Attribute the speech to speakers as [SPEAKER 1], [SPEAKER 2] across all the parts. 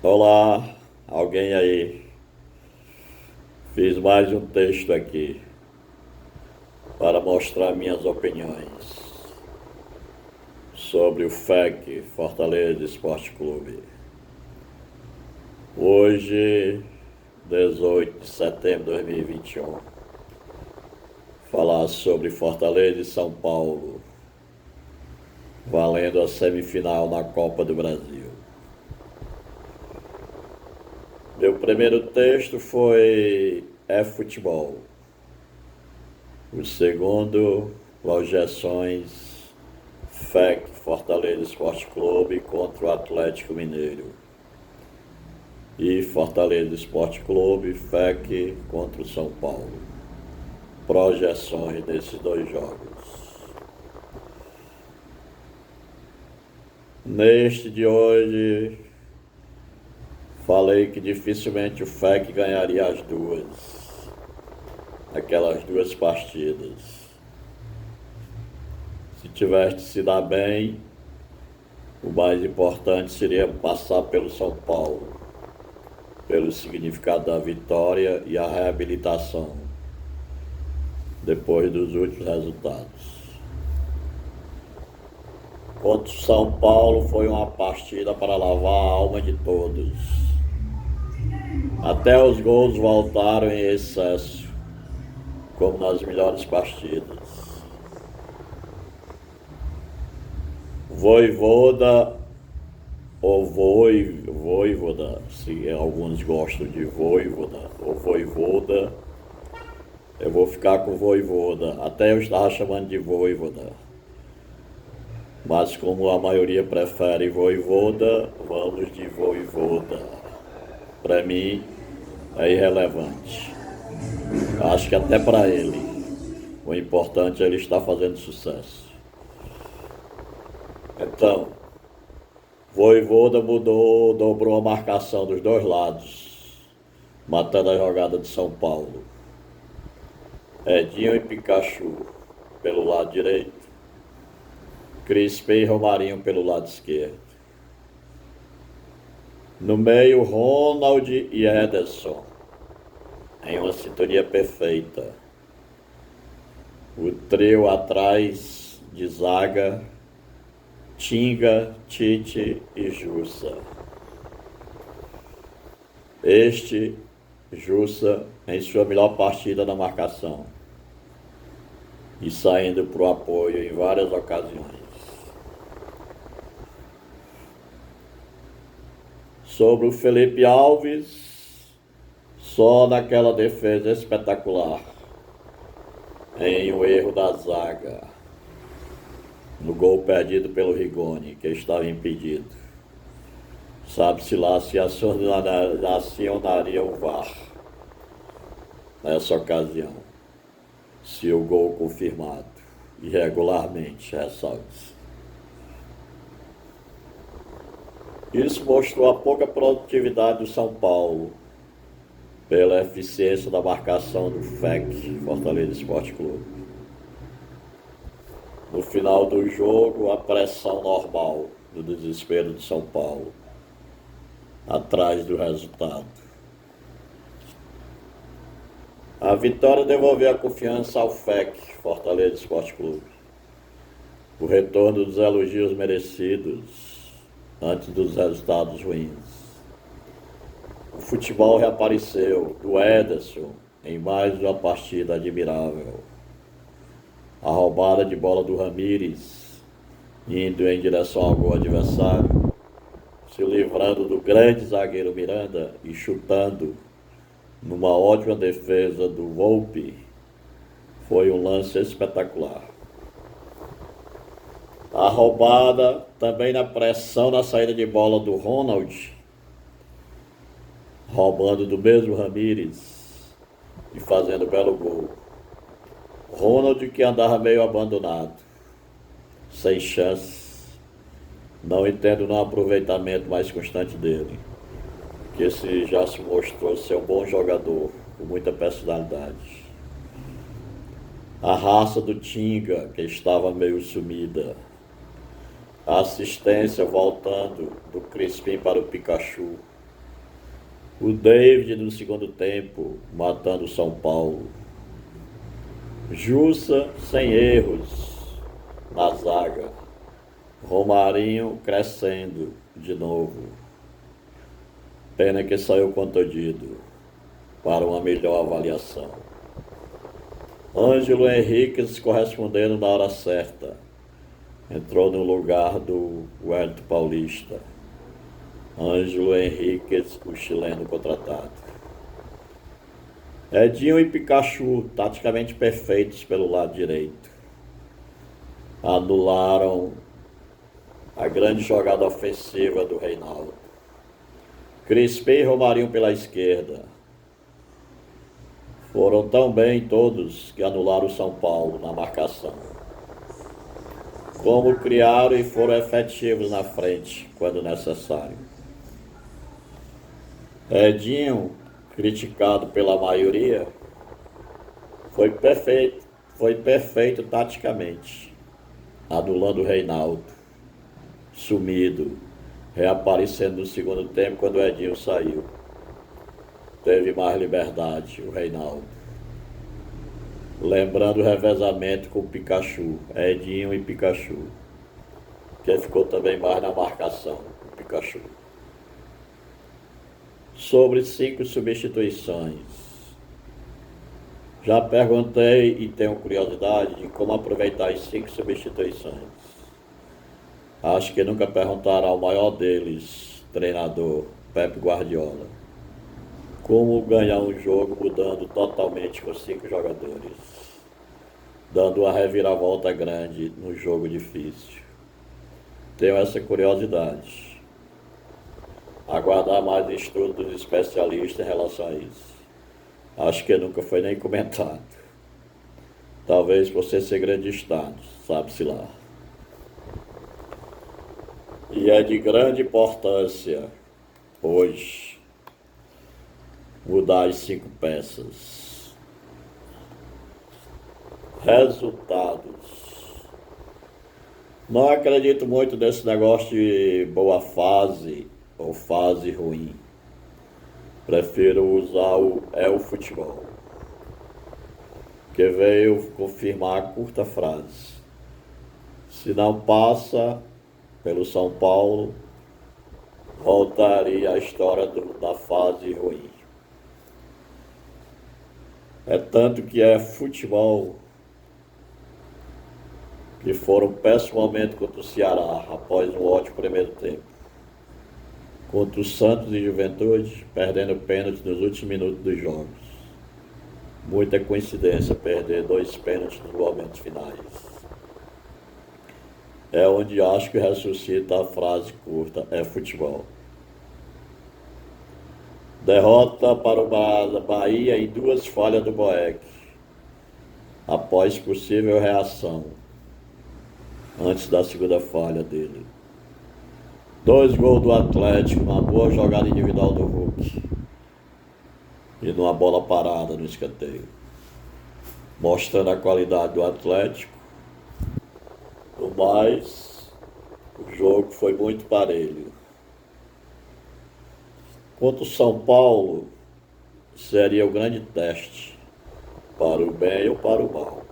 [SPEAKER 1] Olá, alguém aí? Fiz mais um texto aqui para mostrar minhas opiniões sobre o FEC, Fortaleza Esporte Clube. Hoje, 18 de setembro de 2021, falar sobre Fortaleza e São Paulo, valendo a semifinal na Copa do Brasil. Meu primeiro texto foi futebol. O segundo, projeções FEC, Fortaleza Esporte Clube contra o Atlético Mineiro. E Fortaleza Esporte Clube, FEC contra o São Paulo. Projeções desses dois jogos. Neste de hoje, falei que dificilmente o FEC ganharia aquelas duas partidas. Se tivesse de se dar bem, o mais importante seria passar pelo São Paulo, pelo significado da vitória e a reabilitação depois dos últimos resultados. Contra o São Paulo foi uma partida para lavar a alma de todos. Até os gols voltaram em excesso, como nas melhores partidas. Voivoda ou Voivoda, se alguns gostam de Voivoda ou Voivoda, eu vou ficar com Voivoda. Até eu estava chamando de Voivoda, mas como a maioria prefere Voivoda, vamos de Voivoda. Para mim é irrelevante. Acho que até para ele o importante é ele estar fazendo sucesso. Então, Voivoda dobrou a marcação dos dois lados, matando a jogada de São Paulo. Edinho e Pikachu pelo lado direito, Crispim e Romarinho pelo lado esquerdo. No meio, Ronald e Ederson, em uma sintonia perfeita. O trio atrás de zaga, Tinga, Tite e Jussa. Jussa, em sua melhor partida na marcação e saindo para o apoio em várias ocasiões. Sobre o Felipe Alves, só naquela defesa espetacular, em um erro da zaga, no gol perdido pelo Rigoni, que estava impedido. Sabe-se lá se acionaria o VAR nessa ocasião, se o gol confirmado, irregularmente, ressalve-se. Isso mostrou a pouca produtividade do São Paulo, pela eficiência da marcação do FEC, Fortaleza Esporte Clube. No final do jogo, a pressão normal do desespero de São Paulo, atrás do resultado. A vitória devolveu a confiança ao FEC, Fortaleza Esporte Clube. O retorno dos elogios merecidos antes dos resultados ruins. O futebol reapareceu do Ederson em mais uma partida admirável. A roubada de bola do Ramírez, indo em direção ao gol adversário, se livrando do grande zagueiro Miranda e chutando numa ótima defesa do Volpi, foi um lance espetacular. A roubada também na pressão na saída de bola do Ronald, roubando do mesmo Ramírez e fazendo belo gol. Ronald, que andava meio abandonado, sem chance, não entendo no aproveitamento mais constante dele, que esse já se mostrou ser um bom jogador, com muita personalidade. A raça do Tinga, que estava meio sumida. A assistência voltando do Crispim para o Pikachu, O David no segundo tempo, matando o São Paulo. Jussa sem erros na zaga. Romarinho crescendo de novo. Pena que saiu contundido para uma melhor avaliação. Ângelo Henriquez correspondendo na hora certa. Entrou no lugar do Wellington Paulista. Ângelo Henriquez, o chileno contratado. Edinho e Pikachu, taticamente perfeitos pelo lado direito. Anularam a grande jogada ofensiva do Reinaldo. Crispim e Romarinho pela esquerda. Foram tão bem todos que anularam o São Paulo na marcação. Como criaram e foram efetivos na frente quando necessário. Edinho, criticado pela maioria, foi perfeito taticamente, anulando o Reinaldo, sumido, reaparecendo no segundo tempo quando o Edinho saiu. Teve mais liberdade, o Reinaldo. Lembrando o revezamento com o Pikachu, Edinho e Pikachu, que ficou também mais na marcação, o Pikachu. Sobre 5 substituições. Já perguntei e tenho curiosidade de como aproveitar as 5 substituições. Acho que nunca perguntaram ao maior deles, treinador Pep Guardiola, como ganhar um jogo mudando totalmente com 5 jogadores, dando uma reviravolta grande no jogo difícil. Tenho essa curiosidade. Aguardar mais estudo dos especialistas em relação a isso. Acho que nunca foi nem comentado. Talvez por ser segredo de Estado, sabe-se lá. E é de grande importância, hoje, mudar as 5 peças. Resultados. Não acredito muito nesse negócio de boa fase ou fase ruim. Prefiro usar o futebol, que veio confirmar a curta frase. Se não passa pelo São Paulo, voltaria a história da fase ruim. É tanto que é futebol que foram um péssimo momento contra o Ceará, após um ótimo primeiro tempo. Contra o Santos e Juventude, perdendo pênalti nos últimos minutos dos jogos. Muita coincidência perder 2 pênaltis nos momentos finais. É onde acho que ressuscita a frase curta, é futebol. Derrota para o Bahia em 2 falhas do Boeck, após possível reação, antes da segunda falha dele. 2 gols do Atlético, uma boa jogada individual do Hulk e numa bola parada no escanteio, mostrando a qualidade do Atlético. No mais, o jogo foi muito parelho. Contra o São Paulo, seria o grande teste, para o bem ou para o mal.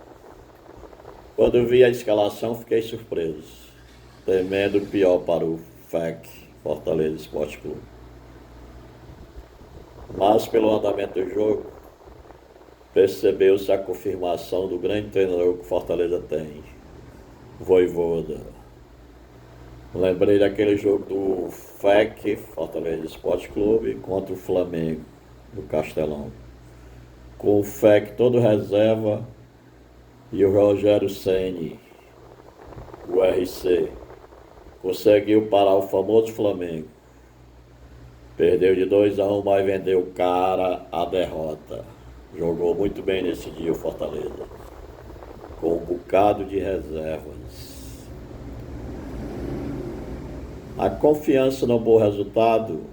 [SPEAKER 1] Quando eu vi a escalação, fiquei surpreso, temendo o pior para o FEC, Fortaleza Esporte Clube. Mas pelo andamento do jogo, percebeu-se a confirmação do grande treinador que Fortaleza tem, Vojvoda. Lembrei daquele jogo do FEC, Fortaleza Esporte Clube, contra o Flamengo, no Castelão. Com o FEC todo reserva e o Rogério Ceni, o RC, conseguiu parar o famoso Flamengo. Perdeu de 2-1, mas vendeu cara a derrota. Jogou muito bem nesse dia o Fortaleza, com um bocado de reservas. A confiança no bom resultado,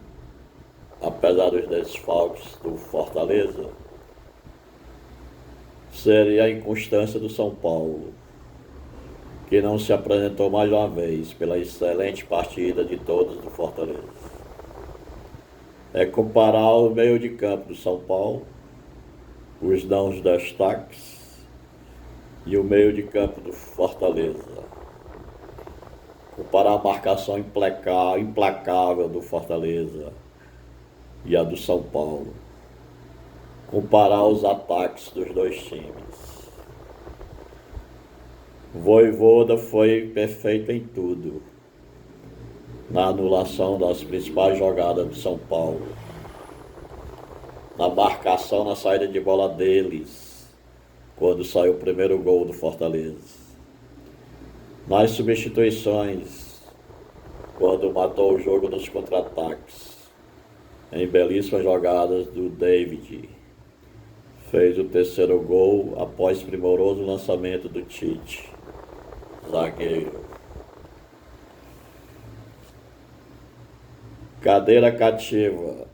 [SPEAKER 1] apesar dos desfalques do Fortaleza, seria a inconstância do São Paulo, que não se apresentou mais uma vez pela excelente partida de todos do Fortaleza. é comparar o meio de campo do São Paulo, os não destaques, e o meio de campo do Fortaleza. Comparar a marcação implacável do Fortaleza e a do São Paulo. Comparar os ataques dos dois times. Vojvoda foi perfeito em tudo. Na anulação das principais jogadas do São Paulo. Na marcação na saída de bola deles, quando saiu o primeiro gol do Fortaleza. Nas substituições, quando matou o jogo nos contra-ataques. Em belíssimas jogadas do David. Fez o terceiro gol após primoroso lançamento do Tite, zagueiro. Cadeira cativa.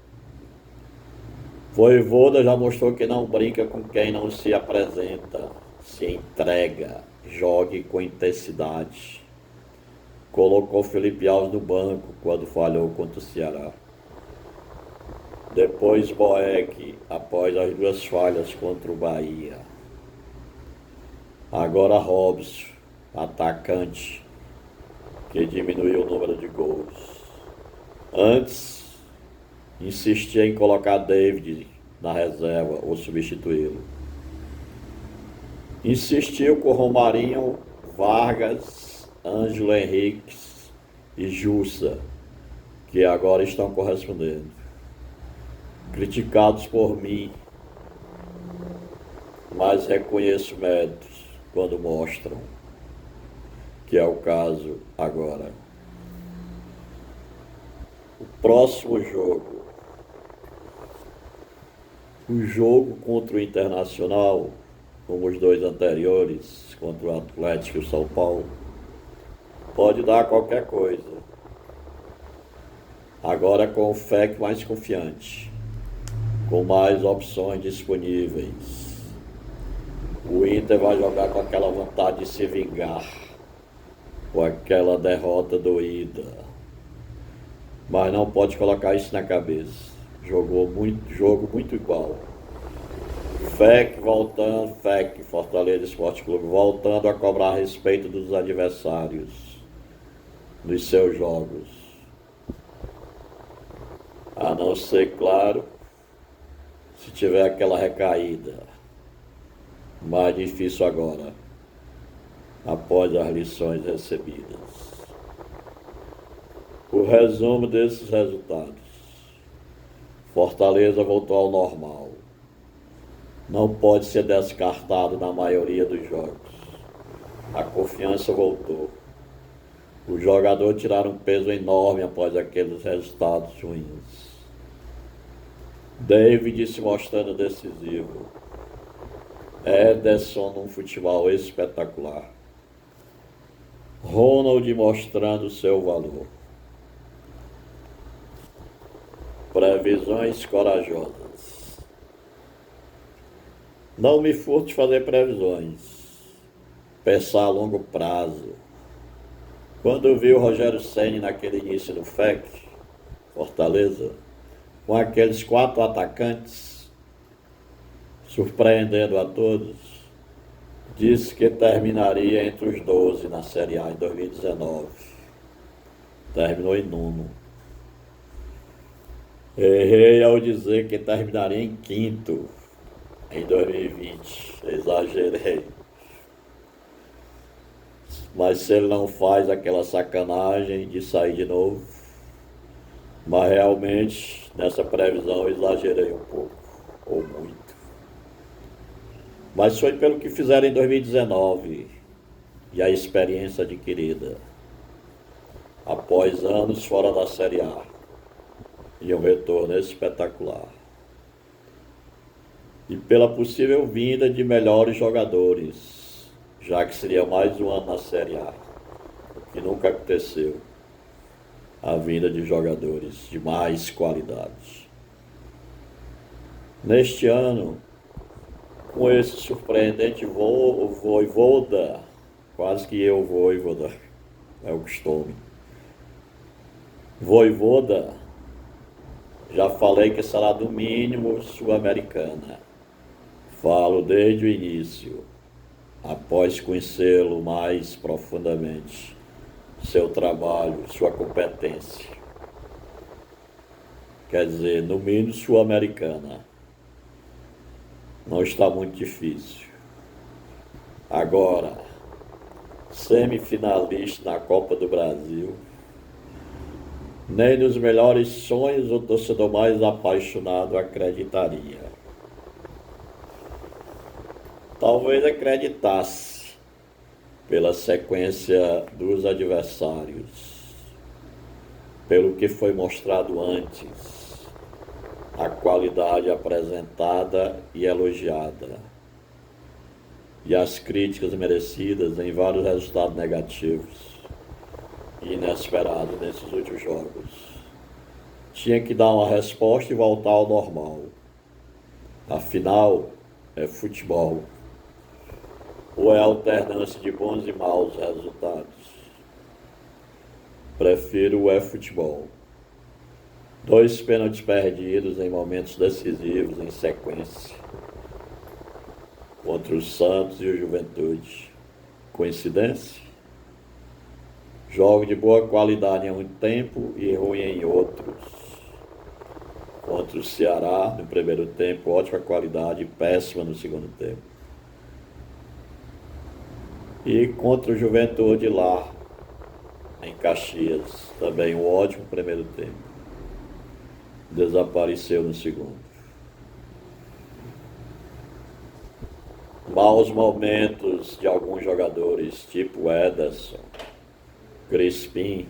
[SPEAKER 1] Vojvoda já mostrou que não brinca com quem não se apresenta, se entrega, jogue com intensidade. Colocou Felipe Alves no banco quando falhou contra o Ceará. Depois Boeck, após as duas falhas contra o Bahia. Agora Robson, atacante, que diminuiu o número de gols. Antes, insistia em colocar David na reserva ou substituí-lo. Insistiu com Romarinho, Vargas, Ângelo Henriques e Jussa, que agora estão correspondendo. Criticados por mim, mas reconheço méritos quando mostram, que é o caso agora. O próximo jogo, o jogo contra o Internacional, como os dois anteriores, contra o Atlético e o São Paulo, pode dar qualquer coisa. Agora com o FEC mais confiante, com mais opções disponíveis. O Inter vai jogar com aquela vontade de se vingar, com aquela derrota doída. Mas não pode colocar isso na cabeça. Jogo muito igual. FEC voltando, FEC, Fortaleza Esporte Clube, voltando a cobrar respeito dos adversários nos seus jogos. A não ser, claro, se tiver aquela recaída. Mais difícil agora, após as lições recebidas. O resumo desses resultados. Fortaleza voltou ao normal. Não pode ser descartado na maioria dos jogos. A confiança voltou. Os jogadores tiraram um peso enorme após aqueles resultados ruins. David se mostrando decisivo. Ederson num futebol espetacular. Ronald mostrando seu valor. Previsões corajosas. Não me furto de fazer previsões. Pensar a longo prazo. Quando eu vi o Rogério Ceni naquele início do FEC, Fortaleza, com aqueles 4 atacantes, surpreendendo a todos, disse que terminaria entre os 12 na Série A em 2019. Terminou em 9º. Errei ao dizer que terminaria em 5º em 2020. Exagerei. Mas se ele não faz aquela sacanagem de sair de novo, mas realmente nessa previsão eu exagerei um pouco, ou muito. Mas foi pelo que fizeram em 2019 e a experiência adquirida após anos fora da Série A e um retorno espetacular. E pela possível vinda de melhores jogadores, já que seria mais um ano na Série A, o que nunca aconteceu, a vinda de jogadores de mais qualidade. Neste ano, com esse surpreendente Vojvoda, quase que eu Vojvoda, é o costume. Vojvoda, Já falei que será no mínimo sul-americana. Falo desde o início, após conhecê-lo mais profundamente, seu trabalho, sua competência. Quer dizer, no mínimo sul-americana. Não está muito difícil. Agora, semifinalista na Copa do Brasil. Nem nos melhores sonhos o torcedor mais apaixonado acreditaria. Talvez acreditasse pela sequência dos adversários, pelo que foi mostrado antes, a qualidade apresentada e elogiada, e as críticas merecidas em vários resultados negativos e inesperados nesses últimos jogos. Tinha que dar uma resposta e voltar ao normal. Afinal, é futebol. Ou é alternância de bons e maus resultados? Prefiro o futebol. 2 pênaltis perdidos em momentos decisivos em sequência. Contra o Santos e o Juventude. Coincidência? Jogo de boa qualidade em um tempo e ruim em outros. Contra o Ceará no primeiro tempo, ótima qualidade e péssima no segundo tempo. E contra o Juventude lá, em Caxias, também um ótimo primeiro tempo. Desapareceu no segundo. Maus momentos de alguns jogadores, tipo Ederson, Crispim,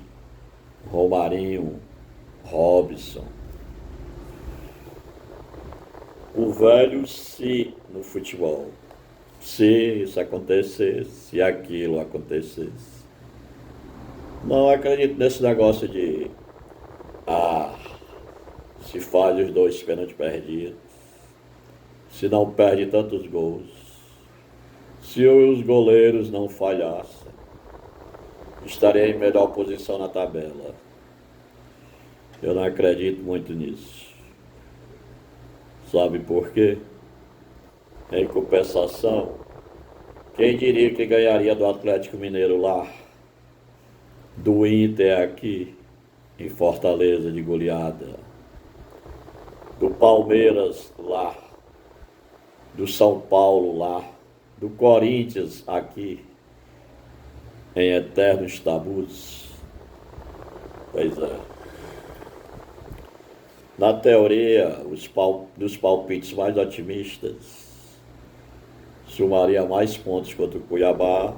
[SPEAKER 1] Romarinho, Robson. O velho se no futebol. Se isso acontecesse, se aquilo acontecesse. Não acredito nesse negócio de se faz os 2 pênaltis perdidos, se não perde tantos gols, se os goleiros não falhassem, estaria em melhor posição na tabela. Eu não acredito muito nisso. Sabe por quê? Em compensação, quem diria que ganharia do Atlético Mineiro lá, do Inter aqui, em Fortaleza de goleada, do Palmeiras lá, do São Paulo lá, do Corinthians aqui, em eternos tabus? Pois é. Na teoria, dos palpites mais otimistas, somaria mais pontos contra o Cuiabá,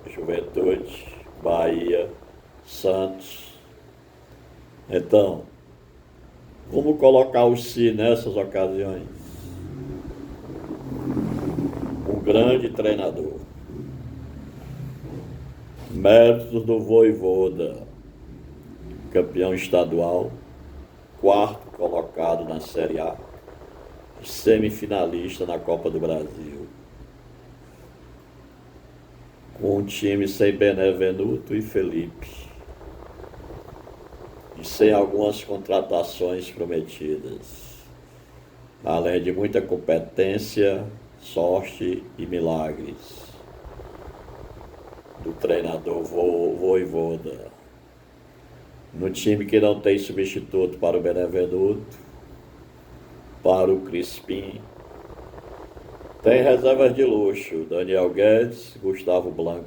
[SPEAKER 1] Juventude, Bahia, Santos. Então, vamos colocar o si nessas ocasiões. Um grande treinador. Méritos do Vojvoda, campeão estadual, 4º colocado na Série A, semifinalista na Copa do Brasil. Com um time sem Benevenuto e Felipe, e sem algumas contratações prometidas, além de muita competência, sorte e milagres do treinador Vojvoda. No time que não tem substituto para o Benevenuto, para o Crispim, tem reservas de luxo, Daniel Guedes, Gustavo Blanco,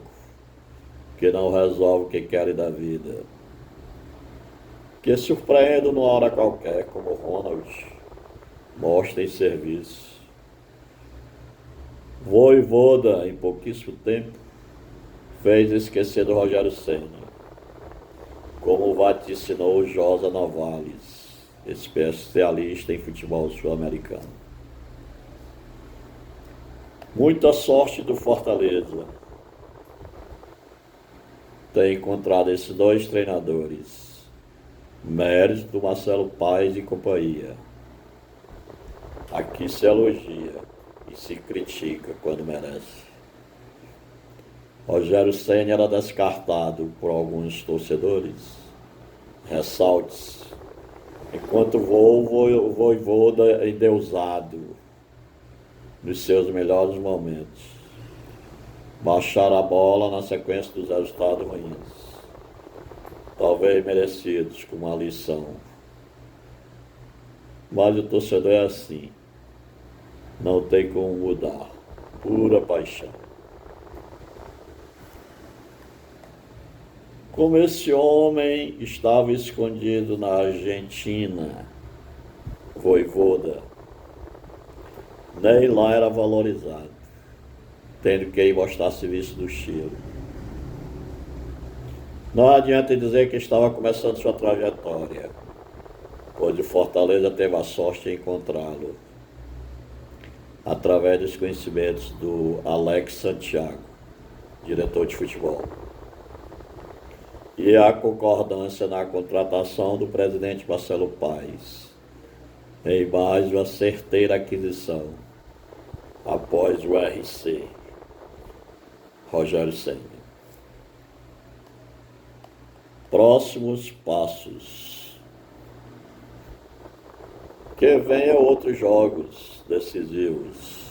[SPEAKER 1] que não resolve o que querem da vida, que surpreendem numa hora qualquer, como o Ronald, mostrem serviço. Vojvoda, em pouquíssimo tempo, fez esquecer do Rogério Ceni, como vaticinou o Josa Novales, especialista em futebol sul-americano. Muita sorte do Fortaleza ter encontrado esses 2 treinadores. Mérito do Marcelo Paes e companhia. Aqui se elogia e se critica quando merece. Rogério Ceni era descartado por alguns torcedores. Ressalte-se, Enquanto o Vojvoda endeusado nos seus melhores momentos. Baixar a bola na sequência dos resultados ruins. Talvez merecidos, com uma lição. Mas o torcedor é assim. Não tem como mudar. Pura paixão. Como esse homem estava escondido na Argentina, Vojvoda, nem lá era valorizado, tendo que ir mostrar serviço do Chile. Não adianta dizer que estava começando sua trajetória, pois o Fortaleza teve a sorte de encontrá-lo através dos conhecimentos do Alex Santiago, diretor de futebol, e a concordância na contratação do presidente Marcelo Paes, em mais uma certeira aquisição, após o RC, Rogério Ceni. Próximos passos. Que venham outros jogos decisivos,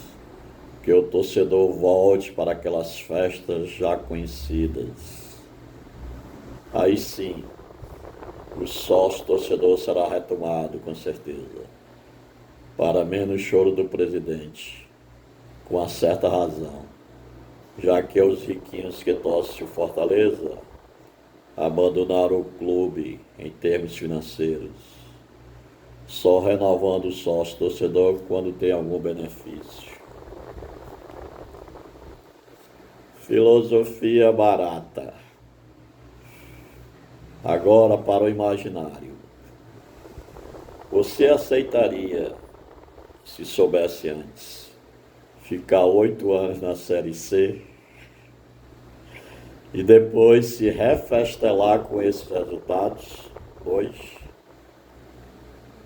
[SPEAKER 1] que o torcedor volte para aquelas festas já conhecidas. Aí sim, o sócio torcedor será retomado, com certeza, para menos choro do presidente, com uma certa razão, já que os riquinhos que torcem o Fortaleza abandonaram o clube em termos financeiros, só renovando o sócio torcedor quando tem algum benefício. Filosofia barata. Agora para o imaginário. Você aceitaria, se soubesse antes, ficar 8 anos na Série C e depois se refestelar com esses resultados hoje?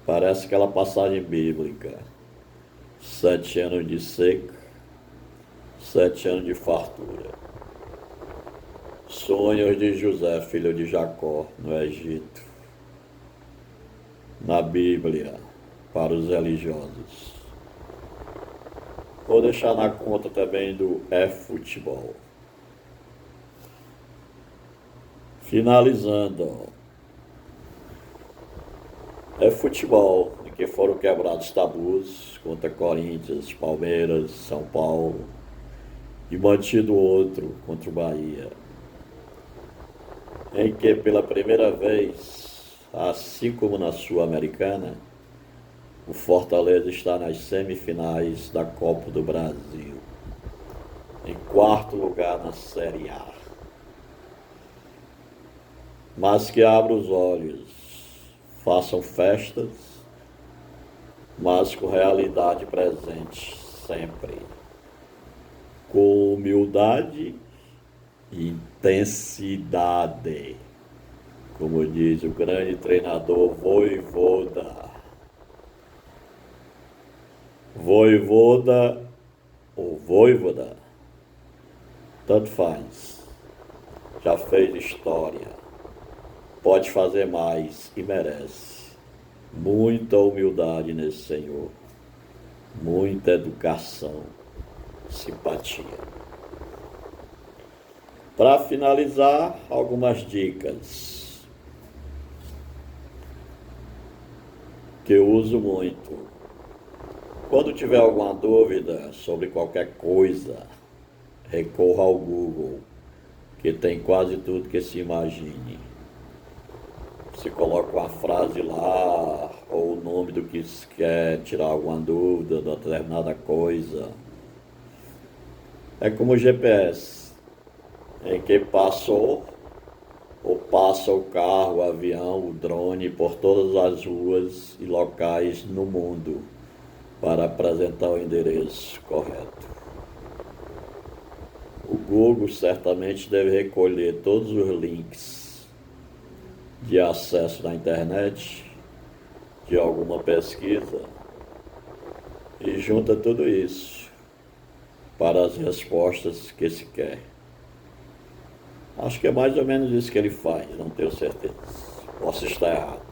[SPEAKER 1] Parece aquela passagem bíblica: 7 anos de seca, 7 anos de fartura. Sonhos de José, filho de Jacó, no Egito. Na Bíblia, para os religiosos. Vou deixar na conta também do futebol. Finalizando, futebol em que foram quebrados tabus contra Corinthians, Palmeiras, São Paulo e mantido outro contra o Bahia, em que pela primeira vez, assim como na Sul-Americana, o Fortaleza está nas semifinais da Copa do Brasil, em 4º lugar na Série A. Mas que abra os olhos, façam festas, mas com realidade presente sempre, com humildade e intensidade, como diz o grande treinador Vojvoda. Vojvoda ou Vojvoda, tanto faz, já fez história, pode fazer mais e merece. Muita humildade nesse senhor, muita educação, simpatia. Para finalizar, algumas dicas que eu uso muito. Quando tiver alguma dúvida sobre qualquer coisa, recorra ao Google, que tem quase tudo que se imagine. Você coloca uma frase lá, ou o nome do que se quer tirar alguma dúvida de determinada coisa. É como o GPS. Em que passou ou passa o carro, o avião, o drone por todas as ruas e locais no mundo para apresentar o endereço correto. O Google certamente deve recolher todos os links de acesso na internet de alguma pesquisa e junta tudo isso para as respostas que se quer. Acho que é mais ou menos isso que ele faz, não tenho certeza. Posso estar errado.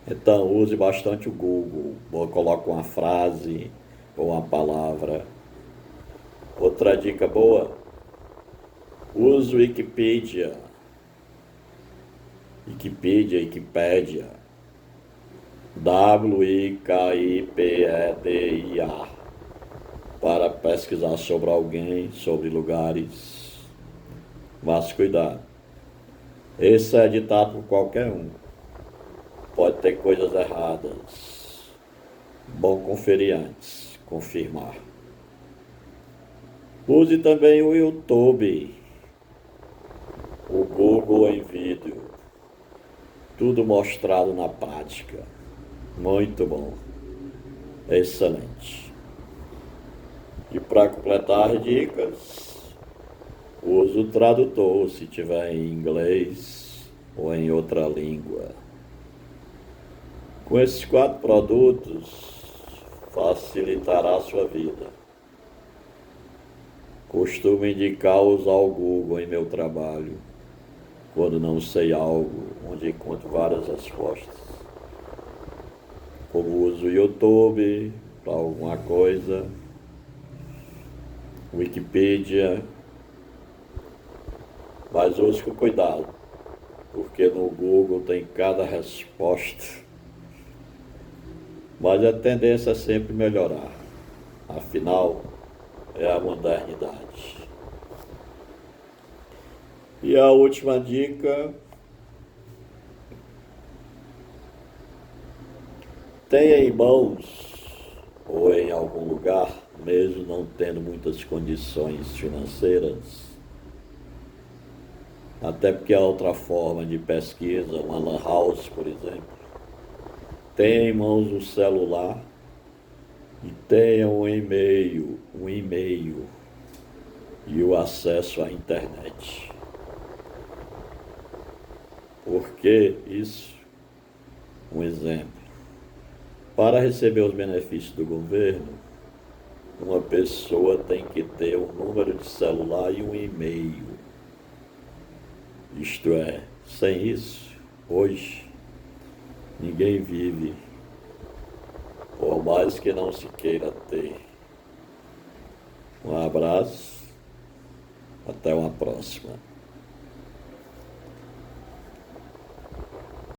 [SPEAKER 1] Então use bastante o Google, ou coloque uma frase ou uma palavra. Outra dica boa, use o Wikipédia, Wikipedia, para pesquisar sobre alguém, sobre lugares. Mas cuidado, esse é editado por qualquer um, pode ter coisas erradas. Bom conferir antes, confirmar. Use também o YouTube, o Google em vídeo, tudo mostrado na prática. Muito bom, excelente. E para completar as dicas, use o tradutor se tiver em inglês ou em outra língua. Com esses 4 produtos, facilitará a sua vida. Costumo indicar usar o Google em meu trabalho, quando não sei algo, onde encontro várias respostas. Como uso o YouTube para alguma coisa, Wikipedia, mas use com cuidado, porque no Google tem cada resposta. Mas a tendência é sempre melhorar, afinal, é a modernidade. E a última dica, tenha em mãos ou em algum lugar, mesmo não tendo muitas condições financeiras, até porque é outra forma de pesquisa, uma lan house, por exemplo, tenha em mãos o celular e tenha um e-mail e o acesso à internet. Porque isso, um exemplo, para receber os benefícios do governo, uma pessoa tem que ter um número de celular e um e-mail. Isto é, sem isso, hoje, ninguém vive, por mais que não se queira ter. Um abraço, até uma próxima.